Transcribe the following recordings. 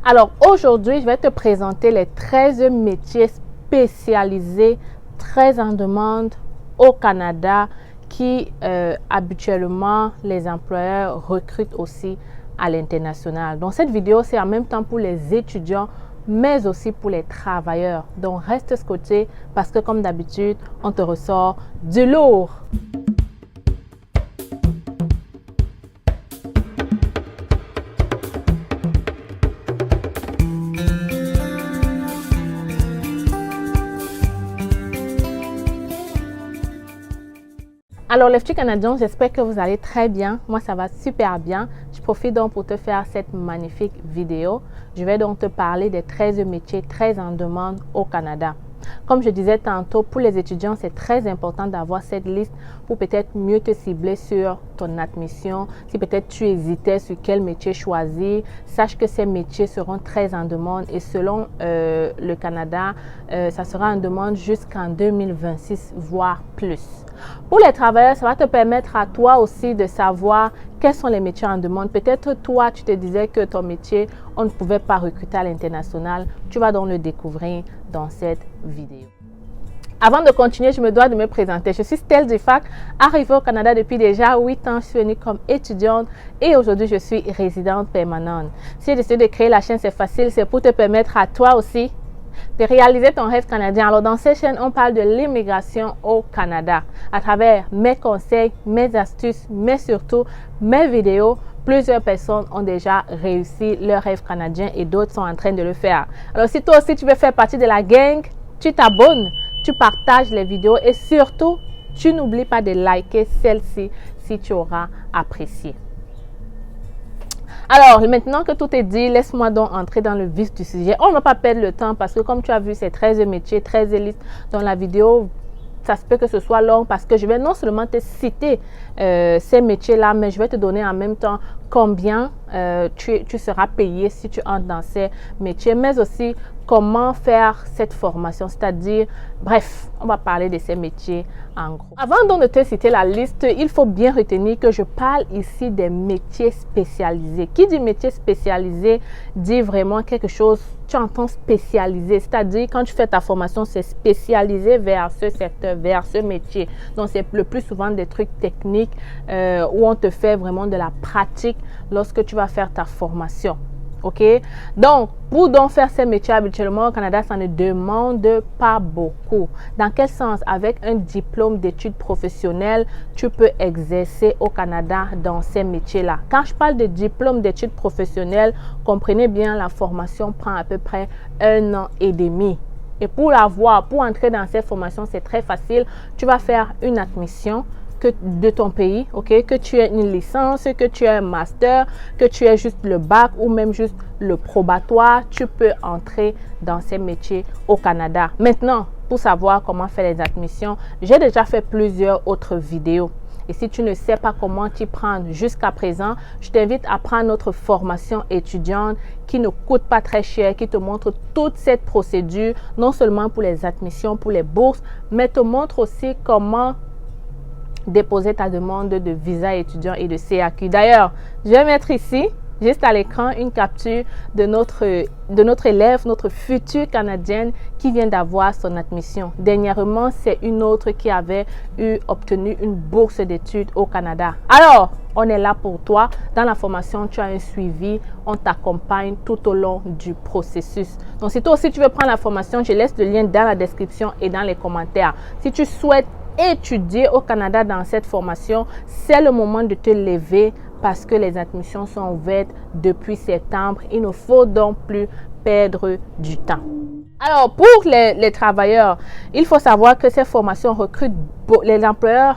Alors aujourd'hui, je vais te présenter les 13 métiers spécialisés très en demande au Canada qui habituellement les employeurs recrutent aussi à l'international. Donc cette vidéo, c'est en même temps pour les étudiants mais aussi pour les travailleurs. Donc reste scotché parce que comme d'habitude, on te ressort du lourd. Alors les petits Canadiens, j'espère que vous allez très bien. Moi, ça va super bien. Je profite donc pour te faire cette magnifique vidéo. Je vais donc te parler des 13 métiers très en demande au Canada. Comme je disais tantôt, pour les étudiants, c'est très important d'avoir cette liste pour peut-être mieux te cibler sur ton admission. Si peut-être tu hésitais sur quel métier choisir, sache que ces métiers seront très en demande et selon le Canada, ça sera en demande jusqu'en 2026, voire plus. Pour les travailleurs, ça va te permettre à toi aussi de savoir quels sont les métiers en demande. Peut-être toi, tu te disais que ton métier, on ne pouvait pas recruter à l'international. Tu vas donc le découvrir dans cette vidéo. Avant de continuer, je me dois de me présenter. Je suis Stell Dufac, arrivée au Canada depuis déjà 8 ans. Je suis venue comme étudiante et aujourd'hui, je suis résidente permanente. Si j'ai décidé de créer la chaîne, c'est facile. C'est pour te permettre à toi aussi de réaliser ton rêve canadien. Alors dans cette chaîne, on parle de l'immigration au Canada à travers mes conseils, mes astuces, mais surtout mes vidéos. Plusieurs personnes ont déjà réussi leur rêve canadien et d'autres sont en train de le faire. Alors si toi aussi tu veux faire partie de la gang, tu t'abonnes, tu partages les vidéos et surtout, tu n'oublies pas de liker celle-ci si tu auras apprécié. Alors, maintenant que tout est dit, laisse-moi donc entrer dans le vif du sujet. On ne va pas perdre le temps parce que comme tu as vu, c'est 13 métiers, 13 listes dans la vidéo. Ça se peut que ce soit long parce que je vais non seulement te citer ces métiers-là, mais je vais te donner en même temps combien tu seras payé si tu entres dans ces métiers, mais aussi comment faire cette formation, c'est-à-dire, bref, on va parler de ces métiers en gros. Avant donc de te citer la liste, il faut bien retenir que je parle ici des métiers spécialisés. Qui dit métier spécialisé dit vraiment quelque chose, tu entends spécialisé, c'est-à-dire quand tu fais ta formation, c'est spécialisé vers ce secteur, vers ce métier. Donc, c'est le plus souvent des trucs techniques où on te fait vraiment de la pratique lorsque tu vas faire ta formation. OK? Donc, pour donc faire ces métiers habituellement au Canada, ça ne demande pas beaucoup. Dans quel sens? Avec un diplôme d'études professionnelles, tu peux exercer au Canada dans ces métiers-là. Quand je parle de diplôme d'études professionnelles, comprenez bien, la formation prend à peu près 1 an et demi. Et pour entrer dans cette formation, c'est très facile. Tu vas faire une admission de ton pays, ok, que tu aies une licence, que tu aies un master, que tu aies juste le bac ou même juste le probatoire, tu peux entrer dans ces métiers au Canada. Maintenant, pour savoir comment faire les admissions, j'ai déjà fait plusieurs autres vidéos. Et si tu ne sais pas comment t'y prendre jusqu'à présent, je t'invite à prendre notre formation étudiante qui ne coûte pas très cher, qui te montre toute cette procédure, non seulement pour les admissions, pour les bourses, mais te montre aussi comment déposer ta demande de visa étudiant et de CAQ. D'ailleurs, je vais mettre ici, juste à l'écran, une capture de notre élève, notre future Canadienne qui vient d'avoir son admission. Dernièrement, c'est une autre qui avait obtenu une bourse d'études au Canada. Alors, on est là pour toi. Dans la formation, tu as un suivi. On t'accompagne tout au long du processus. Donc, si toi aussi tu veux prendre la formation, je laisse le lien dans la description et dans les commentaires. Si tu souhaites étudier au Canada dans cette formation, c'est le moment de te lever parce que les admissions sont ouvertes depuis septembre. Il ne faut donc plus perdre du temps. Alors, pour les travailleurs, il faut savoir que ces formations recrutent, les employeurs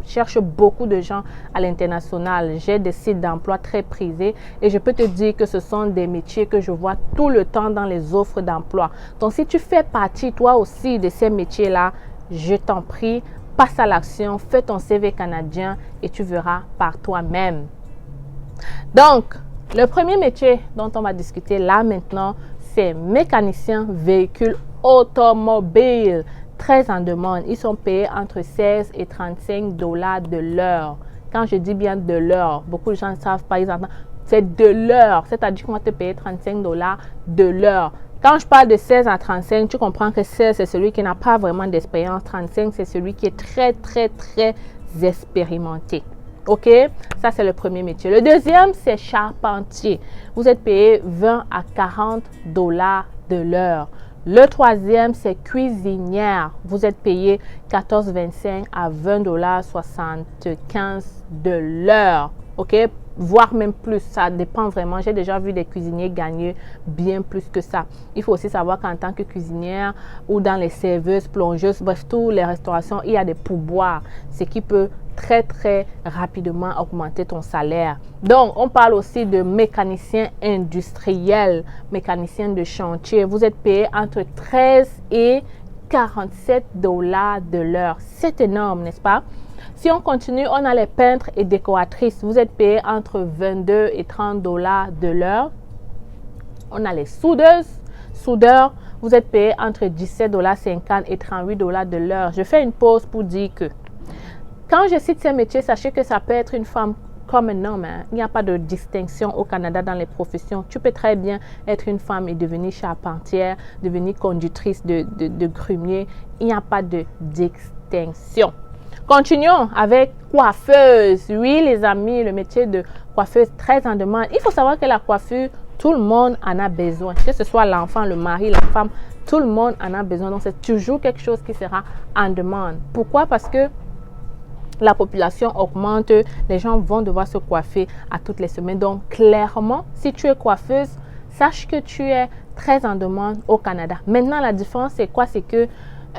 cherchent beaucoup de gens à l'international. J'ai des sites d'emploi très prisés et je peux te dire que ce sont des métiers que je vois tout le temps dans les offres d'emploi. Donc, si tu fais partie toi aussi de ces métiers-là, je t'en prie, passe à l'action, fais ton CV canadien et tu verras par toi-même. Donc, le premier métier dont on va discuter là maintenant, c'est mécanicien véhicule automobile. Très en demande. Ils sont payés entre 16 et 35 $ de l'heure. Quand je dis bien de l'heure, beaucoup de gens ne savent pas, ils entendent c'est de l'heure. C'est-à-dire qu'on va te payer 35 $ de l'heure. Quand je parle de 16 à 35, tu comprends que 16, c'est celui qui n'a pas vraiment d'expérience. 35, c'est celui qui est très, très, très expérimenté. OK? Ça, c'est le premier métier. Le deuxième, c'est charpentier. Vous êtes payé 20 à 40 $ de l'heure. Le troisième, c'est cuisinière. Vous êtes payé 14,25 à 20,75 $ de l'heure. OK? Voire même plus, ça dépend vraiment. J'ai déjà vu des cuisiniers gagner bien plus que ça. Il faut aussi savoir qu'en tant que cuisinière ou dans les serveuses, plongeuses, bref, toutes les restaurations, il y a des pourboires, ce qui peut très très rapidement augmenter ton salaire. Donc, on parle aussi de mécanicien industriel, mécanicien de chantier. Vous êtes payé entre 13 et 47 $ de l'heure. C'est énorme, n'est-ce pas? Si on continue, on a les peintres et décoratrices. Vous êtes payé entre 22 et 30 $ de l'heure. On a les soudeurs. Vous êtes payé entre 17,50 $ et 38 $ de l'heure. Je fais une pause pour dire que quand je cite ces métiers, sachez que ça peut être une femme comme un homme. Il n'y a pas de distinction au Canada dans les professions. Tu peux très bien être une femme et devenir charpentière, devenir conductrice de grumier. Il n'y a pas de distinction. Continuons avec coiffeuse. Oui, les amis, le métier de coiffeuse très en demande. Il faut savoir que la coiffure, tout le monde en a besoin. Que ce soit l'enfant, le mari, la femme, tout le monde en a besoin. Donc, c'est toujours quelque chose qui sera en demande. Pourquoi? Parce que la population augmente, les gens vont devoir se coiffer à toutes les semaines. Donc, clairement, si tu es coiffeuse, sache que tu es très en demande au Canada. Maintenant, la différence, c'est quoi? C'est que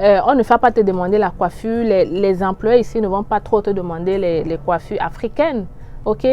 on ne va pas te demander la coiffure. Les employés ici ne vont pas trop te demander les coiffures africaines. OK?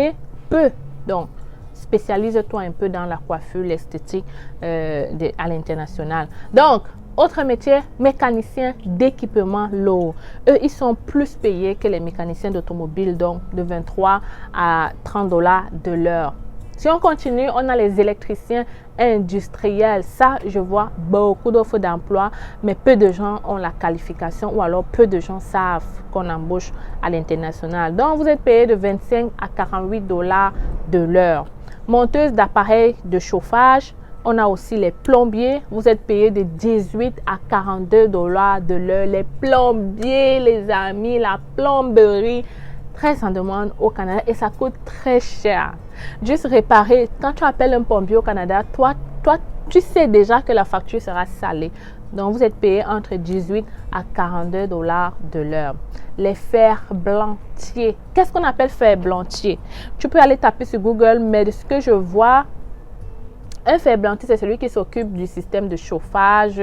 Peu. Donc, spécialise-toi un peu dans la coiffure, l'esthétique à l'international. Donc, autre métier, mécanicien d'équipement lourd. Eux, ils sont plus payés que les mécaniciens d'automobile, donc de 23 à 30 $ de l'heure. Si on continue, on a les électriciens industriels. Ça, je vois beaucoup d'offres d'emploi, mais peu de gens ont la qualification ou alors peu de gens savent qu'on embauche à l'international. Donc, vous êtes payé de 25 à 48 $ de l'heure. Monteuse d'appareils de chauffage. On a aussi les plombiers. Vous êtes payé de 18 à 42 $ de l'heure. Les plombiers, les amis, la plomberie, très en demande au Canada et ça coûte très cher. Juste réparer, quand tu appelles un plombier au Canada, toi, tu sais déjà que la facture sera salée. Donc, vous êtes payé entre 18 à 42 $ de l'heure. Les ferblantiers. Qu'est-ce qu'on appelle ferblantier? Tu peux aller taper sur Google, mais de ce que je vois, un ferblantier, c'est celui qui s'occupe du système de chauffage,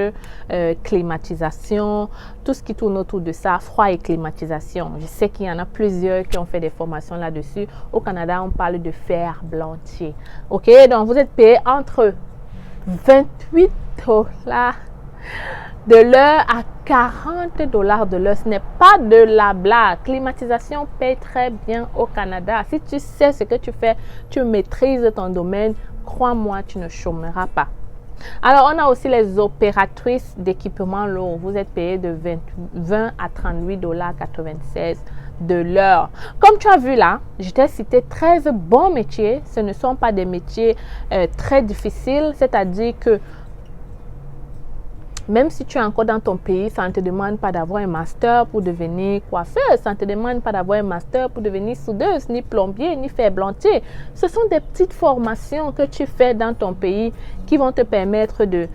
climatisation, tout ce qui tourne autour de ça, froid et climatisation. Je sais qu'il y en a plusieurs qui ont fait des formations là-dessus. Au Canada, on parle de ferblantier. OK? Donc, vous êtes payé entre 28 $ de l'heure à 40 $ de l'heure. Ce n'est pas de la blague. Climatisation paye très bien au Canada. Si tu sais ce que tu fais, tu maîtrises ton domaine, crois-moi, tu ne chômeras pas. Alors, on a aussi les opératrices d'équipement lourd. Vous êtes payé de 20 à 38,96 $ de l'heure. Comme tu as vu là, je t'ai cité 13 bons métiers. Ce ne sont pas des métiers très difficiles, c'est-à-dire que même si tu es encore dans ton pays, ça ne te demande pas d'avoir un master pour devenir coiffeuse. Ça ne te demande pas d'avoir un master pour devenir soudeuse, ni plombier, ni ferblantier. Ce sont des petites formations que tu fais dans ton pays qui vont te permettre de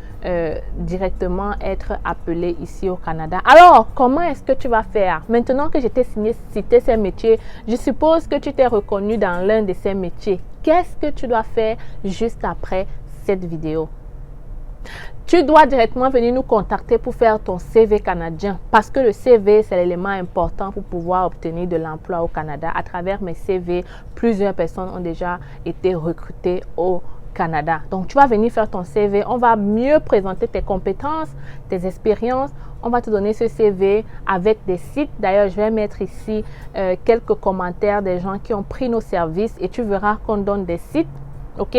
directement être appelé ici au Canada. Alors, comment est-ce que tu vas faire? Maintenant que je t'ai cité ces métiers, je suppose que tu t'es reconnu dans l'un de ces métiers. Qu'est-ce que tu dois faire juste après cette vidéo? Tu dois directement venir nous contacter pour faire ton CV canadien parce que le CV, c'est l'élément important pour pouvoir obtenir de l'emploi au Canada. À travers mes CV, plusieurs personnes ont déjà été recrutées au Canada. Donc, tu vas venir faire ton CV. On va mieux présenter tes compétences, tes expériences. On va te donner ce CV avec des sites. D'ailleurs, je vais mettre ici quelques commentaires des gens qui ont pris nos services et tu verras qu'on donne des sites. OK?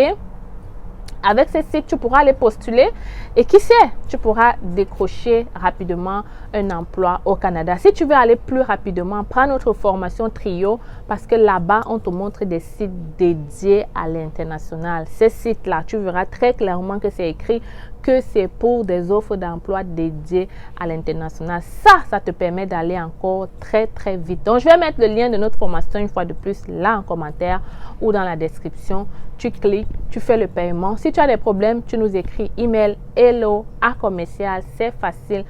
Avec ces sites, tu pourras aller postuler et qui sait, tu pourras décrocher rapidement un emploi au Canada. Si tu veux aller plus rapidement, prends notre formation trio parce que là-bas, on te montre des sites dédiés à l'international. Ces sites-là, tu verras très clairement que c'est écrit que c'est pour des offres d'emploi dédiées à l'international. Ça te permet d'aller encore très, très vite. Donc, je vais mettre le lien de notre formation une fois de plus là en commentaire ou dans la description. Tu cliques, tu fais le paiement. Si tu as des problèmes, tu nous écris email hello@commercial-c'est-facile.com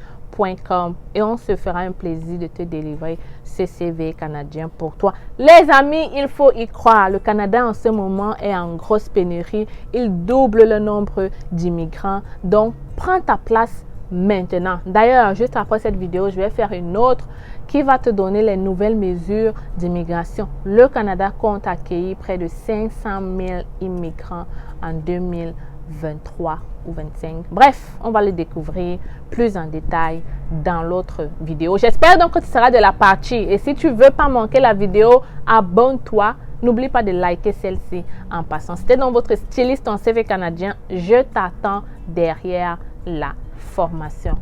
et on se fera un plaisir de te délivrer ce CV canadien pour toi. Les amis, il faut y croire. Le Canada en ce moment est en grosse pénurie. Il double le nombre d'immigrants. Donc, prends ta place maintenant. D'ailleurs, juste après cette vidéo, je vais faire une autre qui va te donner les nouvelles mesures d'immigration. Le Canada compte accueillir près de 500 000 immigrants en 2023 ou 25. Bref, on va le découvrir plus en détail dans l'autre vidéo. J'espère donc que tu seras de la partie. Et si tu veux pas manquer la vidéo, abonne-toi. N'oublie pas de liker celle-ci en passant. C'était donc votre styliste en CV canadien. Je t'attends derrière la formation.